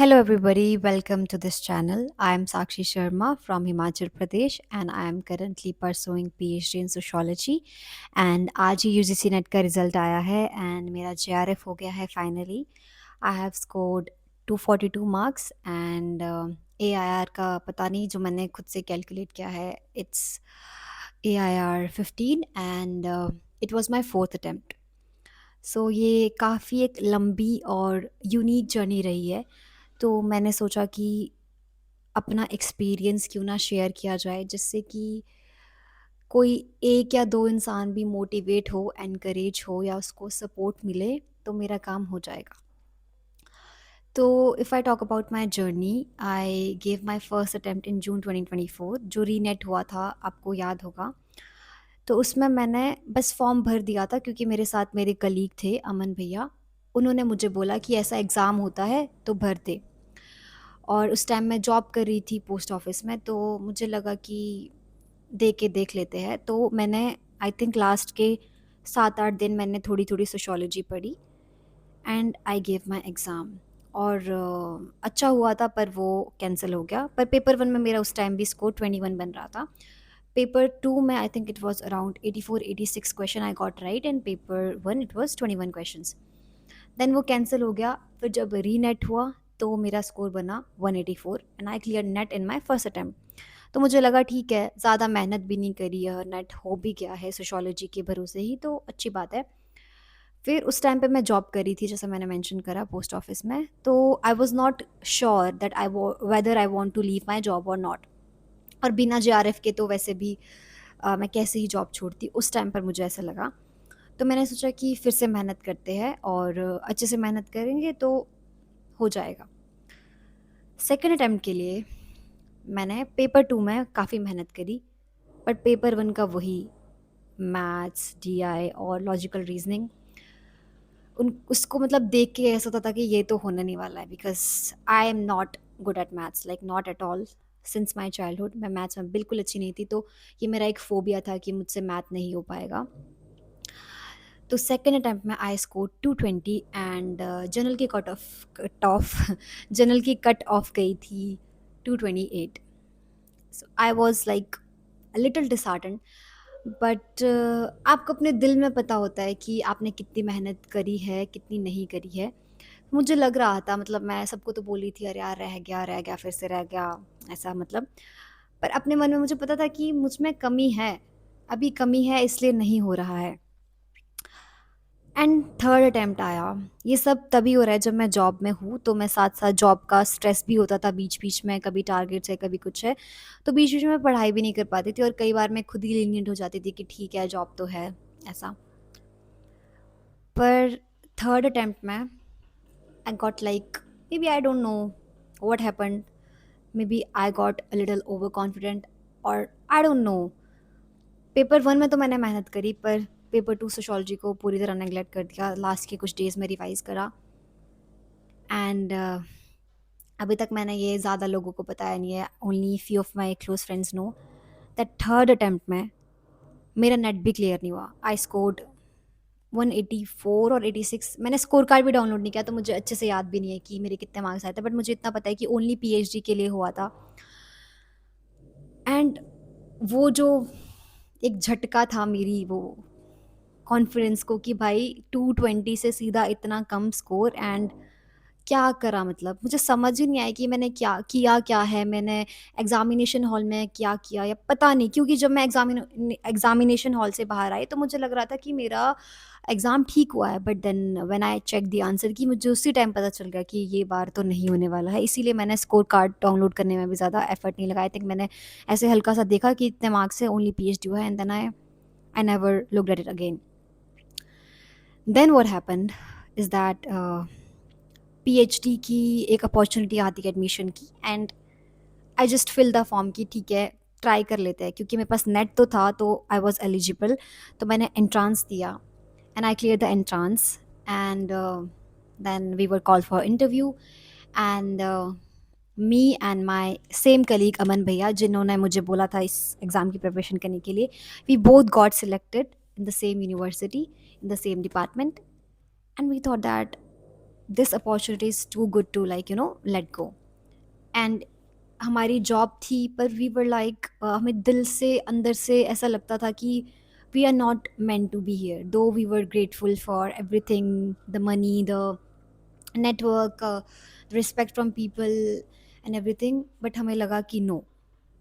Hello, everybody. Welcome to this channel. I am Sakshi Sharma from Himachal Pradesh, and I am currently pursuing PhD in sociology. And आज ही UGC net का result आया है and मेरा JRF हो गया है finally. I have scored 242 marks and AIR का पता नहीं जो मैंने खुद से कैलकुलेट किया है it's AIR 15 and it was my fourth attempt. सो ये काफ़ी एक लंबी और यूनिक जर्नी रही है। तो मैंने सोचा कि अपना एक्सपीरियंस क्यों ना शेयर किया जाए जिससे कि कोई एक या दो इंसान भी मोटिवेट हो, एनकरेज हो या उसको सपोर्ट मिले तो मेरा काम हो जाएगा। तो if I talk about my journey, I gave my first attempt in June 2024 जो रीनेट हुआ था, आपको याद होगा। तो उसमें मैंने बस फॉर्म भर दिया था क्योंकि मेरे साथ मेरे कलीग थे अमन भैया। उन्होंने मुझे बोला कि ऐसा एग्ज़ाम होता है तो भर दे। और उस टाइम मैं जॉब कर रही थी पोस्ट ऑफिस में, तो मुझे लगा कि दे के देख लेते हैं। तो मैंने आई थिंक लास्ट के 7-8 दिन मैंने थोड़ी-थोड़ी सोशियोलॉजी पढ़ी and I gave my exam. और अच्छा हुआ था पर वो कैंसिल हो गया। पर पेपर 1 में मेरा उस टाइम भी स्कोर 21 बन रहा था। पेपर 2 में I think it was around 84-86 question I got right and paper 1 it was 21 questions. Then वो कैंसिल हो गया। फिर जब रीनेट हुआ तो मेरा स्कोर बना 184 and I clear net in my first attempt. तो मुझे लगा ठीक है, ज़्यादा मेहनत भी नहीं करी है, नेट हो भी गया है सोशियोलॉजी के भरोसे ही, तो अच्छी बात है। फिर उस टाइम पे मैं जॉब कर रही थी, जैसा मैंने मेंशन करा, पोस्ट ऑफिस में। तो I was not sure that whether I want to leave my job और नॉट। और बिना जेआरएफ के तो वैसे भी मैं कैसे ही जॉब छोड़ती, उस टाइम पर मुझे ऐसा लगा। तो मैंने सोचा कि फिर से मेहनत करते हैं और अच्छे से मेहनत करेंगे तो हो जाएगा। सेकंड अटेम्प्ट के लिए मैंने पेपर 2 में काफ़ी मेहनत करी, बट पेपर 1 का वही मैथ्स, डीआई और लॉजिकल रीजनिंग, उन उसको मतलब देख के ऐसा होता था कि ये तो होने नहीं वाला है, because I am not good at maths, like not at all. Since my childhood मैं मैथ्स में बिल्कुल अच्छी नहीं थी, तो ये मेरा एक फ़ोबिया था कि मुझसे मैथ नहीं हो पाएगा। तो सेकंड अटेम्प्ट में आई स्कोर 220 एंड जनरल की कट ऑफ जनरल की कट ऑफ गई थी 228। So I was like a little disheartened, but आपको अपने दिल में पता होता है कि आपने कितनी मेहनत करी है, कितनी नहीं करी है। मुझे लग रहा था, मतलब मैं सबको तो बोली थी अरे यार रह गया फिर से रह गया, ऐसा मतलब। पर अपने मन में मुझे पता था कि मुझ में कमी है, अभी कमी है इसलिए नहीं हो रहा है। एंड थर्ड अटेम्प्ट आया। ये सब तभी हो रहा है जब मैं जॉब में हूँ, तो मैं साथ-साथ जॉब का स्ट्रेस भी होता था बीच-बीच में, कभी टारगेट्स है, कभी कुछ है। तो बीच-बीच में मैं पढ़ाई भी नहीं कर पाती थी और कई बार मैं खुद ही लीनिएंट हो जाती थी कि ठीक है, जॉब तो है, ऐसा। पर थर्ड अटेम्प्ट में I got like, maybe I don't know what happened, maybe I got a little over confident और आई डोंट नो। पेपर 1 में तो मैंने मेहनत करी, पर पेपर 2 सोशियोलॉजी को पूरी तरह नेग्लेक्ट कर दिया। लास्ट के कुछ डेज़ में रिवाइज़ करा एंड अभी तक मैंने ये ज़्यादा लोगों को बताया नहीं है, only few of my close friends know that third attempt में मेरा नेट भी क्लियर नहीं हुआ। आई स्कोर्ड 184 और 86। मैंने स्कोर कार्ड भी डाउनलोड नहीं किया, तो मुझे अच्छे से याद भी नहीं है कि मेरे कितने मार्क्स आए थे, बट मुझे इतना पता है कि ओनली पीएचडी के लिए हुआ था। एंड वो जो एक झटका था मेरी वो कॉन्फिडेंस को कि भाई 220 से सीधा इतना कम स्कोर, एंड क्या करा, मतलब मुझे समझ ही नहीं आया कि मैंने क्या है, मैंने एग्जामिनेशन हॉल में क्या किया या पता नहीं, क्योंकि जब मैं एग्जामिनेशन हॉल से बाहर आई तो मुझे लग रहा था कि मेरा एग्ज़ाम ठीक हुआ है, but then when I check the answer key मुझे उसी टाइम पता चल गया कि ये बार तो नहीं होने वाला है। इसीलिए मैंने स्कोर कार्ड डाउनलोड करने में भी ज़्यादा एफर्ट नहीं लगाया। आई थिंक मैंने ऐसे हल्का सा देखा कि इतने मार्क्स से ओनली पीएचडी हुआ है, and then I never looked at it again. Then what happened is that PhD की एक अपॉर्चुनिटी आती है एडमिशन की, and I just fill the form कि ठीक है, ट्राई कर लेते हैं, क्योंकि मेरे पास नेट तो था, तो आई वाज एलिजिबल। तो मैंने एंट्रांस दिया and I clear the entrance and then we were call for interview and me and my same colleague Aman भैया, जिन्होंने मुझे बोला था इस एग्ज़ाम की प्रिपरेशन करने के लिए, we both got selected in the same university, in the same department, and we thought that this opportunity is too good to let go. And हमारी जॉब थी, पर वी वर लाइक, हमें दिल से अंदर से ऐसा लगता था कि we are not meant to be here, though we were grateful for everything, the money, the network, respect from people and everything, but हमें लगा कि no,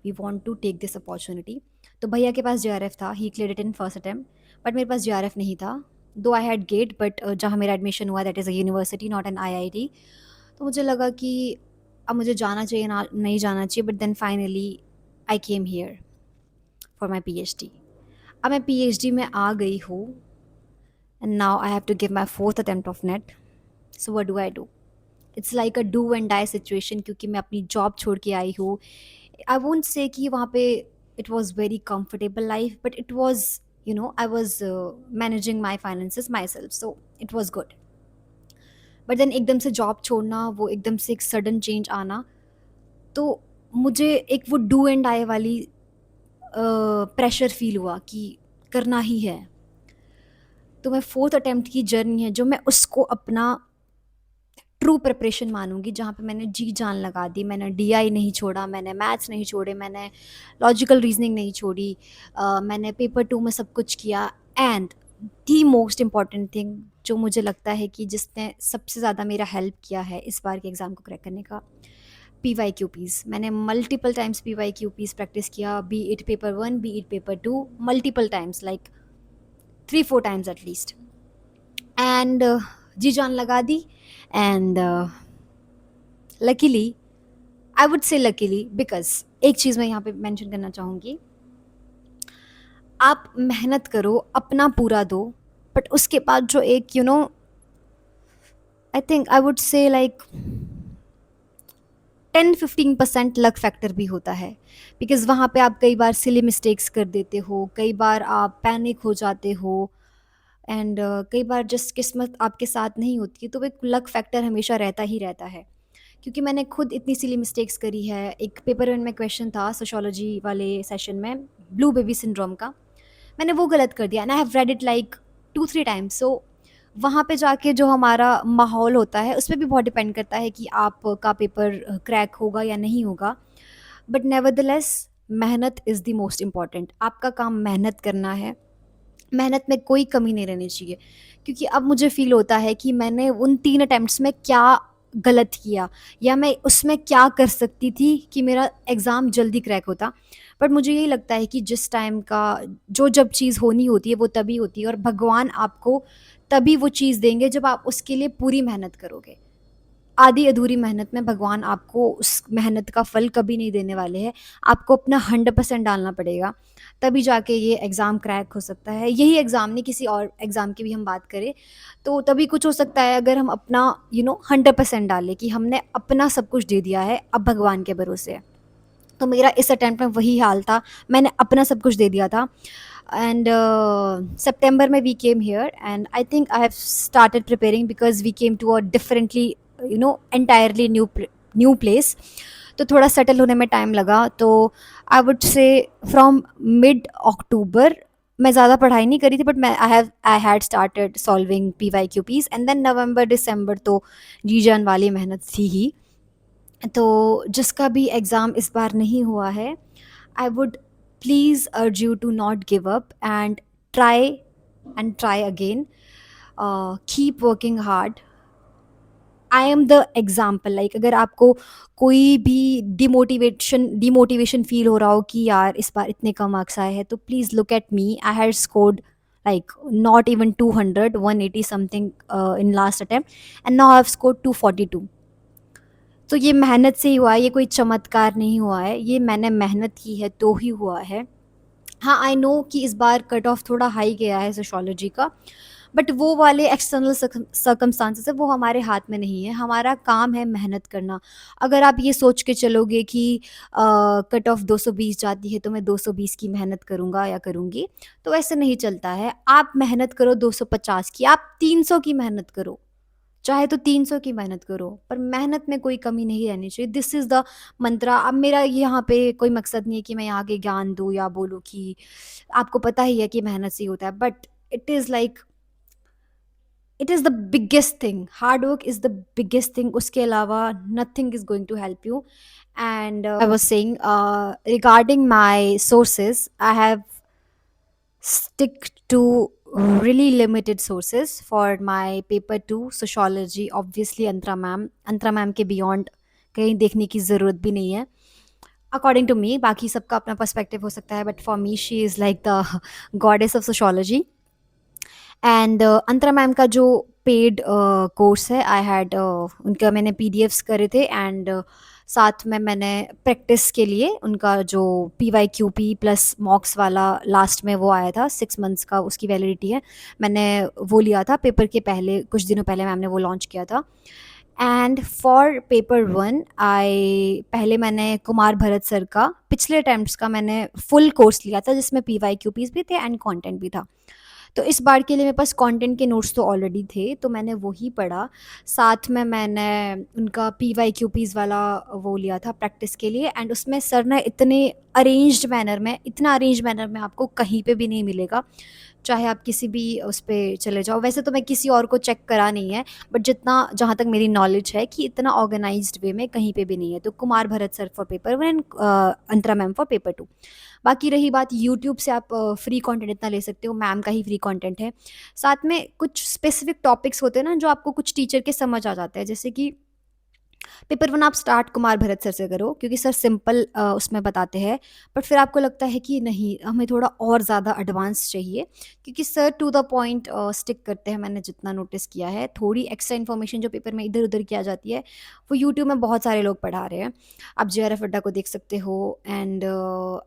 we want to take this opportunity. तो भैया के पास JRF था, he cleared it in first attempt, but मेरे पास JRF नहीं था। दो आई हैड गेट, बट जहाँ मेरा एडमिशन हुआ that is a university, not an IIT। तो मुझे लगा कि अब मुझे जाना चाहिए ना नहीं जाना चाहिए, but then finally I came here for my PhD। अब मैं PhD में आ गई हूँ, and now I have to give my fourth attempt of NET. So what do I do? It's like a do and die situation, क्योंकि मैं अपनी job छोड़ के आई हूँ। आई वोंट से कि वहाँ पे it was very comfortable life, but it was, I was managing my finances myself, so it was good. But then एकदम से जॉब छोड़ना, वो एकदम से एक सडन चेंज आना, तो मुझे एक वो डू एंड डाई वाली प्रेशर फील हुआ कि करना ही है। तो मैं फोर्थ अटेम्प्ट की जर्नी है जो मैं उसको अपना ट्रू प्रिपरेशन मानूंगी, जहाँ पे मैंने जी जान लगा दी। मैंने DI नहीं छोड़ा, मैंने मैथ्स नहीं छोड़े, मैंने लॉजिकल रीजनिंग नहीं छोड़ी, मैंने पेपर 2 में सब कुछ किया। And the most important thing जो मुझे लगता है कि जिसने सबसे ज़्यादा मेरा हेल्प किया है इस बार के एग्ज़ाम को क्रैक करने का, PYQPs। मैंने मल्टीपल टाइम्स PYQPs प्रैक्टिस किया, B Ed paper 1, B Ed paper 2, multiple times, like 3-4 times at least. And जी जान लगा दी। And luckily, I would say luckily, because एक चीज़ मैं यहाँ पे मेंशन करना चाहूँगी, आप मेहनत करो, अपना पूरा दो, बट उसके बाद जो एक आई थिंक आई वुड से लाइक 10-15% लक फैक्टर भी होता है। बिकॉज़ वहाँ पे आप कई बार सिली मिस्टेक्स कर देते हो, कई बार आप पैनिक हो जाते हो, एंड कई बार जस्ट किस्मत आपके साथ नहीं होती है, तो वो एक लक फैक्टर हमेशा रहता ही रहता है। क्योंकि मैंने खुद इतनी सिली मिस्टेक्स करी है। एक पेपर 1 में क्वेश्चन था सोशियोलॉजी वाले सेशन में, ब्लू बेबी सिंड्रोम का। मैंने वो गलत कर दिया, and I have read it like 2-3 times. So वहाँ पे जाके जो हमारा माहौल होता है, उस पे भी बहुत डिपेंड करता है कि आपका पेपर क्रैक होगा या नहीं होगा। बट नेवरदलेस, मेहनत इज़ द मोस्ट इम्पॉर्टेंट। आपका काम मेहनत करना है, मेहनत में कोई कमी नहीं रहनी चाहिए। क्योंकि अब मुझे फ़ील होता है कि मैंने उन 3 अटेम्प्ट्स में क्या गलत किया, या मैं उसमें क्या कर सकती थी कि मेरा एग्ज़ाम जल्दी क्रैक होता। बट मुझे यही लगता है कि जिस टाइम का जो जब चीज़ होनी होती है वो तभी होती है, और भगवान आपको तभी वो चीज़ देंगे जब आप उसके लिए पूरी मेहनत करोगे। आधी अधूरी मेहनत में भगवान आपको उस मेहनत का फल कभी नहीं देने वाले हैं। आपको अपना 100% डालना पड़ेगा, तभी जाके ये एग्ज़ाम क्रैक हो सकता है। यही एग्ज़ाम नहीं, किसी और एग्ज़ाम की भी हम बात करें, तो तभी कुछ हो सकता है अगर हम अपना 100% डालें, कि हमने अपना सब कुछ दे दिया है, अब भगवान के भरोसे है। तो मेरा इस अटेम्प्ट में वही हाल था, मैंने अपना सब कुछ दे दिया था। एंड सितंबर में we came here, and I think I have started preparing, because we came to a differently entirely new place. तो थोड़ा सेटल होने में टाइम लगा। तो I would say from mid October मैं ज़्यादा पढ़ाई नहीं करी थी, but I had started solving PYQPs, and then नवंबर दिसंबर तो जी जान वाली मेहनत थी ही। तो जिसका भी एग्ज़ाम इस बार नहीं हुआ है, I would please urge you to not give up, and try again. Keep working hard. I am the example, like अगर आपको कोई भी डिमोटिवेशन फील हो रहा हो कि यार इस बार इतने कम मार्क्स आए हैं, तो please look at me. I had scored like not even 200, 180 something in last attempt, and now I've scored 242. तो ये मेहनत से ही हुआ है, ये कोई चमत्कार नहीं हुआ है, ये मैंने मेहनत की है तो ही हुआ है। हाँ, आई नो कि इस बार कट ऑफ थोड़ा हाई गया है सोशियोलॉजी का, बट वो वाले एक्सटर्नल सर्कमस्टांसेस है, वो हमारे हाथ में नहीं है। हमारा काम है मेहनत करना। अगर आप ये सोच के चलोगे कि कट ऑफ 220 जाती है तो मैं 220 की मेहनत करूँगा या करूँगी, तो ऐसे नहीं चलता है। आप मेहनत करो 250 की, आप 300 की मेहनत करो, चाहे तो 300 की मेहनत करो, पर मेहनत में कोई कमी नहीं रहनी चाहिए। दिस इज़ द मंत्रा। अब मेरा यहाँ पे कोई मकसद नहीं है कि मैं यहाँ के ज्ञान दूँ या बोलूँ कि आपको पता ही है कि मेहनत से ही होता है, but it is like it is the biggest thing, hard work is the biggest thing, उसके अलावा nothing is going to help you. And I was saying regarding my sources, I have stick to really limited sources for my paper 2 sociology. Obviously Antara ma'am के beyond कहीं देखने की ज़रूरत भी नहीं है अकॉर्डिंग टू मी। बाकी सबका अपना पर्सपेक्टिव हो सकता है, but for me she is like the goddess of sociology. And Antara ma'am का जो पेड कोर्स है, आई हैड उनका मैंने पीडीएफ्स करे थे, एंड साथ में मैंने प्रैक्टिस के लिए उनका जो P Y Q P plus mocks वाला लास्ट में वो आया था, 6 मंथ्स का उसकी वैलिडिटी है, मैंने वो लिया था पेपर के पहले, कुछ दिनों पहले मैम ने वो लॉन्च किया था। एंड फॉर पेपर 1 आई पहले मैंने कुमार भरत सर का पिछले अटैम्प्ट्स का मैंने फुल कोर्स लिया था, जिसमें पी वाई क्यू पीज भी थे एंड कॉन्टेंट भी था। तो इस बार के लिए मेरे पास कंटेंट के नोट्स तो ऑलरेडी थे, तो मैंने वही पढ़ा। साथ में मैंने उनका पी वाई क्यू पीज़ वाला वो लिया था प्रैक्टिस के लिए, एंड उसमें सर ने इतने अरेंज्ड मैनर में, इतना अरेंज्ड मैनर में आपको कहीं पे भी नहीं मिलेगा, चाहे आप किसी भी उस पे चले जाओ। वैसे तो मैं किसी और को चेक करा नहीं है, बट जितना जहाँ तक मेरी नॉलेज है कि इतना ऑर्गेनाइज्ड वे में कहीं पे भी नहीं है। तो Kumar Bharat sir for paper 1 and Antara ma'am for paper 2। बाकी रही बात यूट्यूब से, आप फ्री कंटेंट इतना ले सकते हो, मैम का ही फ्री कंटेंट है। साथ में कुछ स्पेसिफिक टॉपिक्स होते हैं ना, जो आपको कुछ टीचर के समझ आ जाते हैं, जैसे कि पेपर 1 आप स्टार्ट कुमार भरत सर से करो, क्योंकि सर सिंपल उसमें बताते हैं। बट फिर आपको लगता है कि नहीं, हमें थोड़ा और ज़्यादा एडवांस चाहिए, क्योंकि sir to the point stick करते हैं। मैंने जितना नोटिस किया है, थोड़ी एक्स्ट्रा इन्फॉर्मेशन जो पेपर में इधर उधर किया जाती है, वो यूट्यूब में बहुत सारे लोग पढ़ा रहे हैं। आप जे आर एफ अड्डा को देख सकते हो। एंड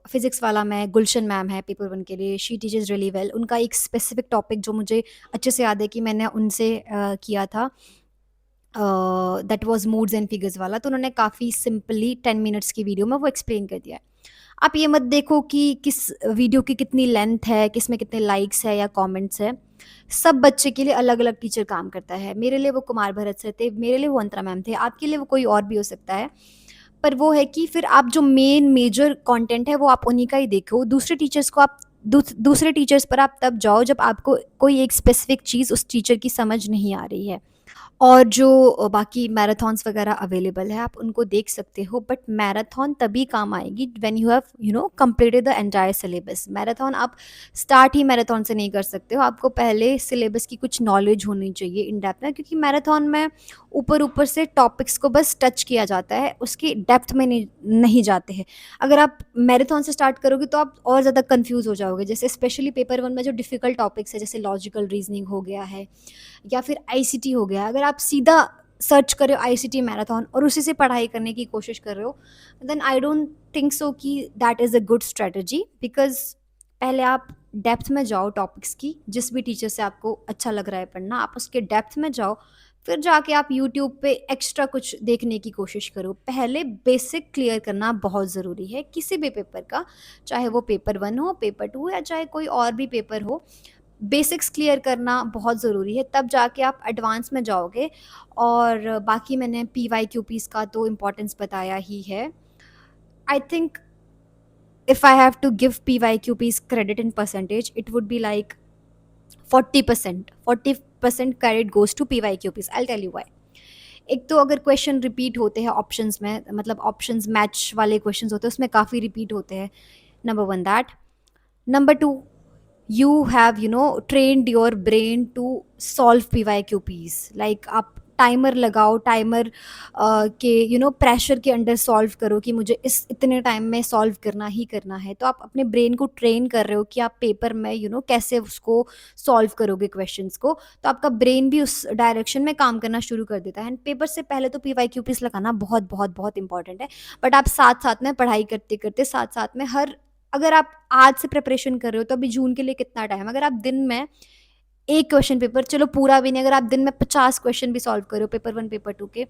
फिजिक्स वाला मैं गुलशन मैम है पेपर 1 के लिए, शी टीचेज रियली वेल। उनका एक स्पेसिफिक टॉपिक जो मुझे अच्छे से याद है कि मैंने उनसे किया था, that was moods and figures वाला, तो उन्होंने काफ़ी सिंपली 10 मिनट्स की वीडियो में वो एक्सप्लेन कर दिया है। आप ये मत देखो कि किस वीडियो की कितनी लेंथ है, किस में कितने लाइक्स है या कमेंट्स है। सब बच्चे के लिए अलग अलग टीचर काम करता है। मेरे लिए वो कुमार भरत सर थे, मेरे लिए वो अंतरा मैम थे, आपके लिए वो कोई और भी हो सकता है। पर वो है कि फिर आप जो मेन मेजर कंटेंट है वो आप उन्हीं का ही देखो। दूसरे टीचर्स को आप दूसरे टीचर्स पर आप तब जाओ जब आपको कोई एक स्पेसिफिक चीज़ उस टीचर की समझ नहीं आ रही है। और जो बाकी मैराथन्स वगैरह अवेलेबल है, आप उनको देख सकते हो, बट मैराथन तभी काम आएगी when you have completed the entire syllabus. Marathon आप स्टार्ट ही मैराथन से नहीं कर सकते हो, आपको पहले सिलेबस की कुछ नॉलेज होनी चाहिए इन डेप्थ में, क्योंकि मैराथन में ऊपर ऊपर से टॉपिक्स को बस टच किया जाता है, उसकी डेप्थ में नहीं जाते हैं। अगर आप मैराथन से स्टार्ट करोगे तो आप और ज़्यादा कन्फ्यूज़ हो जाओगे, जैसे स्पेशली पेपर 1 में जो डिफ़िकल्ट टॉपिक्स है, जैसे लॉजिकल रीजनिंग हो गया है या फिर आईसीटी हो गया। अगर आप सीधा सर्च कर रहे हो आईसीटी मैराथन और उसी से पढ़ाई करने की कोशिश कर रहे हो, then I don't think so कि that is a good strategy. Because पहले आप डेप्थ में जाओ टॉपिक्स की, जिस भी टीचर से आपको अच्छा लग रहा है पढ़ना, आप उसके डेप्थ में जाओ, फिर जाके आप यूट्यूब पे एक्स्ट्रा कुछ देखने की कोशिश करो। पहले बेसिक क्लियर करना बहुत ज़रूरी है किसी भी पेपर का, चाहे वो पेपर 1 हो, पेपर 2 या चाहे कोई और भी पेपर हो। बेसिक्स क्लियर करना बहुत ज़रूरी है, तब जाके आप एडवांस में जाओगे। और बाकी मैंने पी वाई क्यू पीज़ का तो इम्पोर्टेंस बताया ही है। I think if I have to give P Y Q Ps credit in percentage, it would be like 40%। 40% credit goes to P Y Q Ps. I tell you why. एक तो अगर question repeat होते हैं options में, मतलब options match वाले question होते हैं, उसमें काफ़ी रिपीट होते हैं, number one that. Number two, you have trained your brain to solve PYQPs, like आप टाइमर लगाओ, टाइमर के प्रेशर के अंडर सॉल्व करो कि मुझे इस इतने टाइम में सॉल्व करना ही करना है। तो आप अपने ब्रेन को ट्रेन कर रहे हो कि आप पेपर में कैसे उसको सॉल्व करोगे क्वेश्चंस को, तो आपका ब्रेन भी उस डायरेक्शन में काम करना शुरू कर देता है। एंड पेपर से पहले तो PYQPs लगाना बहुत बहुत बहुत इंपॉर्टेंट है। बट आप साथ साथ में पढ़ाई करते करते, साथ साथ में हर, अगर आप आज से प्रिपरेशन कर रहे हो तो अभी जून के लिए कितना टाइम, अगर आप दिन में एक क्वेश्चन पेपर, चलो पूरा भी नहीं, अगर आप दिन में 50 क्वेश्चन भी सॉल्व करो पेपर 1 पेपर 2 के,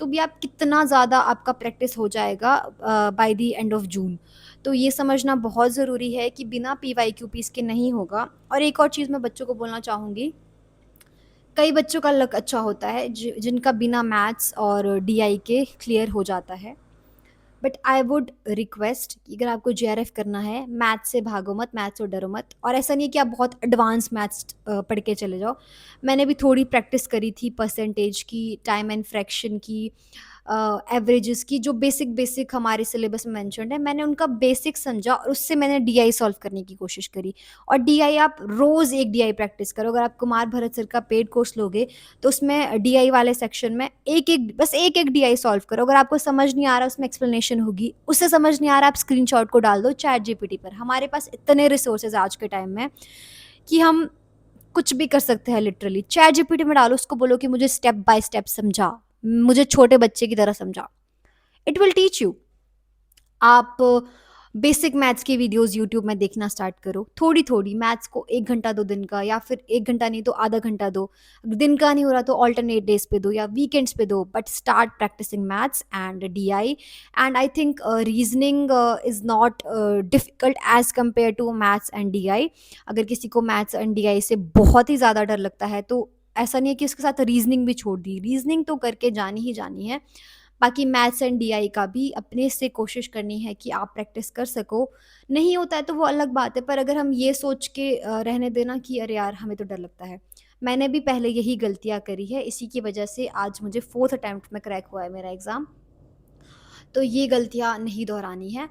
तो भी आप कितना ज़्यादा आपका प्रैक्टिस हो जाएगा by the end of June. तो ये समझना बहुत ज़रूरी है कि बिना पी वाई क्यू पीस के नहीं होगा। और एक और चीज़ मैं बच्चों को बोलना चाहूँगी, कई बच्चों का लक अच्छा होता है जिनका बिना मैथ्स और डीआई के क्लियर हो जाता है। बट आई वुड रिक्वेस्ट कि अगर आपको जेआरएफ करना है, मैथ्स से भागो मत, मैथ्स से डरो मत। और ऐसा नहीं है कि आप बहुत एडवांस मैथ्स पढ़ के चले जाओ। मैंने भी थोड़ी प्रैक्टिस करी थी परसेंटेज की, टाइम एंड फ्रैक्शन की, एवरेजेस की, जो बेसिक बेसिक हमारे सिलेबस में मेंशन्ड है। मैंने उनका बेसिक समझा और उससे मैंने डीआई सॉल्व करने की कोशिश करी। और डीआई आप रोज़ एक डीआई प्रैक्टिस करो। अगर आप कुमार भरत सर का पेड कोर्स लोगे तो उसमें डीआई वाले सेक्शन में एक एक डीआई सॉल्व करो। अगर आपको समझ नहीं आ रहा, उसमें एक्सप्लेनेशन होगी। उससे समझ नहीं आ रहा, आप स्क्रीनशॉट को डाल दो चैट जीपीटी पर। हमारे पास इतने रिसोर्सेज आज के टाइम में कि हम कुछ भी कर सकते हैं लिटरली। चैट जीपीटी में डालो, उसको बोलो कि मुझे स्टेप बाय स्टेप समझा, मुझे छोटे बच्चे की तरह समझा। It will teach you. आप बेसिक मैथ्स की वीडियोस यूट्यूब में देखना स्टार्ट करो, थोड़ी थोड़ी मैथ्स को 1 घंटा दो दिन का, या फिर 1 घंटा नहीं तो आधा घंटा दो। दिन का नहीं हो रहा तो ऑल्टरनेट डेज पे दो या वीकेंड्स पे दो, but start practising maths and DI. And I think reasoning is not difficult as compare to maths and DI. अगर किसी को मैथ्स एंड डीआई से बहुत ही ज़्यादा डर लगता है तो ऐसा नहीं है कि उसके साथ रीजनिंग भी छोड़ दी, रीजनिंग तो करके जानी ही जानी है। बाकी मैथ्स एंड डीआई का भी अपने से कोशिश करनी है कि आप प्रैक्टिस कर सको। नहीं होता है तो वो अलग बात है, पर अगर हम ये सोच के रहने देना कि अरे यार हमें तो डर लगता है। मैंने भी पहले यही गलतियाँ करी है, इसी की वजह से आज मुझे 4th अटेम्प्ट में क्रैक हुआ है मेरा एग्ज़ाम। तो ये गलतियाँ नहीं दोहरानी है।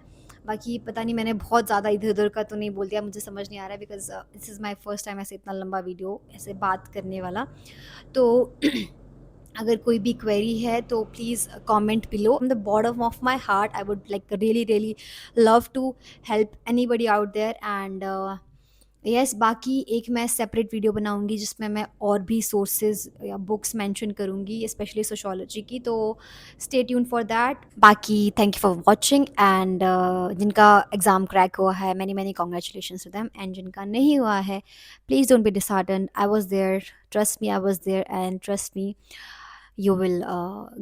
बाकी पता नहीं, मैंने बहुत ज़्यादा इधर-उधर का तो नहीं बोल दिया, मुझे समझ नहीं आ रहा है, because this is my first time ऐसे इतना लंबा वीडियो ऐसे बात करने वाला। तो अगर कोई भी क्वेरी है तो please comment below. From the bottom of my heart I would like really really love to help anybody out there. And yes, बाकी एक मैं सेपरेट वीडियो बनाऊंगी जिसमें मैं और भी सोर्सेज या बुक्स मेंशन करूंगी, स्पेशली सोशोलॉजी की। तो स्टे ट्यून फॉर दैट। बाकी thank you for watching. And जिनका एग्ज़ाम क्रैक हुआ है, many many congratulation to them. And जिनका नहीं हुआ है, please don't be dishearten, I was there, trust me, I was there, and trust me you will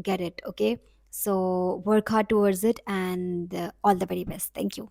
get it. Okay, so work hard towards it, and all the very best. Thank you.